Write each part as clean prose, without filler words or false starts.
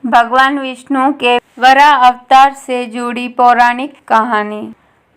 भगवान विष्णु के वराह अवतार से जुड़ी पौराणिक कहानी।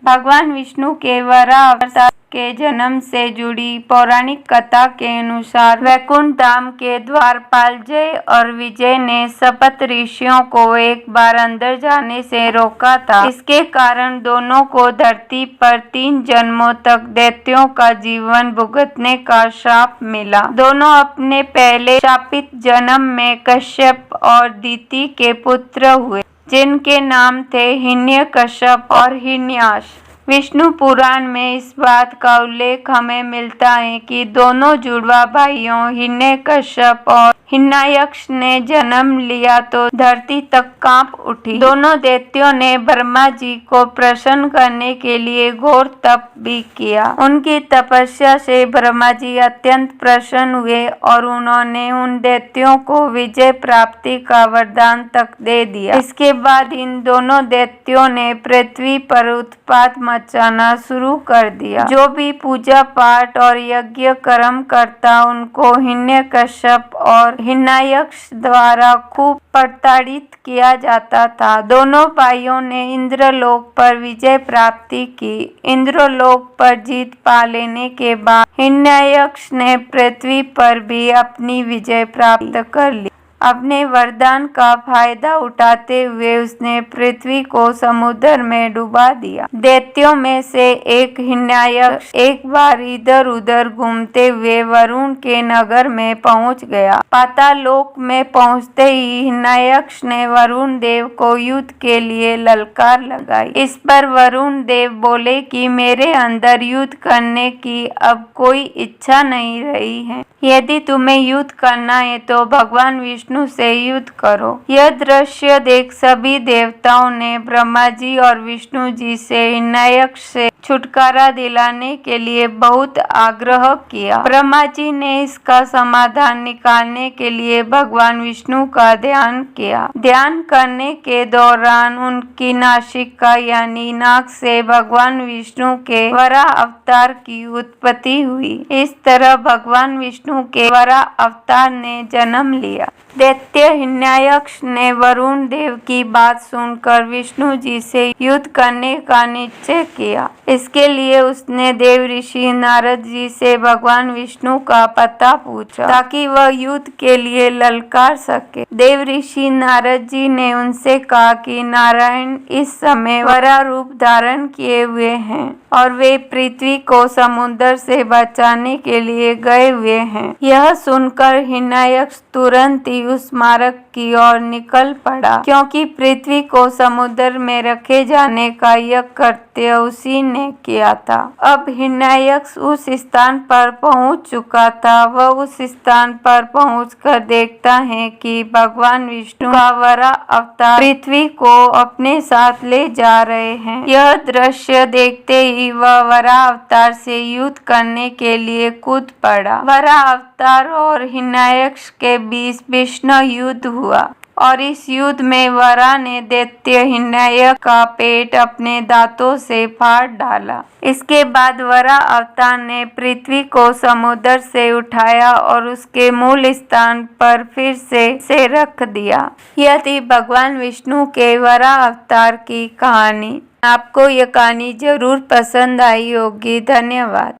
भगवान विष्णु के वराह अवतार के जन्म से जुड़ी पौराणिक कथा के अनुसार वैकुंठ धाम के द्वारपाल जय और विजय ने सप्त ऋषियों को एक बार अंदर जाने से रोका था। इसके कारण दोनों को धरती पर 3 जन्मों तक दैत्यों का जीवन भुगतने का शाप मिला। दोनों अपने पहले शापित जन्म में कश्यप और दिति के पुत्र हुए, जिनके नाम थे हिरण्यकश्यप और हिरण्याक्ष। विष्णु पुराण में इस बात का उल्लेख हमें मिलता है कि दोनों जुड़वा भाइयों हिरण्यकश्यप और हिरण्याक्ष ने जन्म लिया तो धरती तक कांप उठी। दोनों दैत्यों ने ब्रह्मा जी को प्रसन्न करने के लिए घोर तप भी किया। उनकी तपस्या से ब्रह्मा जी अत्यंत प्रसन्न हुए और उन्होंने उन दैत्यों को विजय प्राप्ति का वरदान तक दे दिया। इसके बाद इन दोनों दैत्यों ने पृथ्वी पर उत्पात मचाना शुरू कर दिया। जो भी पूजा पाठ और यज्ञ कर्म करता उनको हिरण्यकश्यप और हिरण्याक्ष द्वारा खूब प्रताड़ित किया जाता था। दोनों भाइयों ने इंद्रलोक पर विजय प्राप्ति की। इंद्रलोक पर जीत पा लेने के बाद हिरण्याक्ष ने पृथ्वी पर भी अपनी विजय प्राप्त कर ली। अपने वरदान का फायदा उठाते हुए उसने पृथ्वी को समुद्र में डुबा दिया। दैत्यों में से एक हिरण्याक्ष एक बार इधर उधर घूमते हुए वरुण के नगर में पहुंच गया। पाताल लोक में पहुंचते ही हिरण्याक्ष ने वरुण देव को युद्ध के लिए ललकार लगाई। इस पर वरुण देव बोले कि मेरे अंदर युद्ध करने की अब कोई इच्छा नहीं रही है। यदि तुम्हें युद्ध करना है तो भगवान विष्णु से युद्ध करो। यह दृश्य देख सभी देवताओं ने ब्रह्मा जी और विष्णु जी से हिरण्याक्ष से छुटकारा दिलाने के लिए बहुत आग्रह किया। ब्रह्मा जी ने इसका समाधान निकालने के लिए भगवान विष्णु का ध्यान किया। ध्यान करने के दौरान उनकी नासिका यानी नाक से भगवान विष्णु के वराह अवतार की उत्पत्ति हुई। इस तरह भगवान विष्णु के वराह अवतार ने जन्म लिया। दैत्य हिरण्याक्ष ने वरुण देव की बात सुनकर विष्णु जी से युद्ध करने का निश्चय किया। इसके लिए उसने देव ऋषि नारद जी से भगवान विष्णु का पता पूछा ताकि वह युद्ध के लिए ललकार सके। देव ऋषि नारद जी ने उनसे कहा कि नारायण इस समय वराह रूप धारण किए हुए हैं और वे पृथ्वी को समुद्र से बचाने के लिए गए हुए हैं। यह सुनकर हिरण्याक्ष तुरंत ही उस मार्ग की ओर निकल पड़ा, क्योंकि पृथ्वी को समुद्र में रखे जाने का यह कृत्य उसी ने किया था। अब हिरण्याक्ष उस स्थान पर पहुंच चुका था। वह उस स्थान पर पहुंचकर देखता है कि भगवान विष्णु का वराह अवतार पृथ्वी को अपने साथ ले जा रहे हैं। यह दृश्य देखते ही वह वराह अवतार से युद्ध करने के लिए कूद पड़ा। वराह अवतार और हिरण्याक्ष के बीच भीषण युद्ध हुआ और इस युद्ध में वराह ने दैत्य हिरण्याक्ष का पेट अपने दांतों से फाड़ डाला। इसके बाद वराह अवतार ने पृथ्वी को समुद्र से उठाया और उसके मूल स्थान पर फिर से रख दिया। यह थी भगवान विष्णु के वराह अवतार की कहानी। आपको यह कहानी जरूर पसंद आई होगी। धन्यवाद।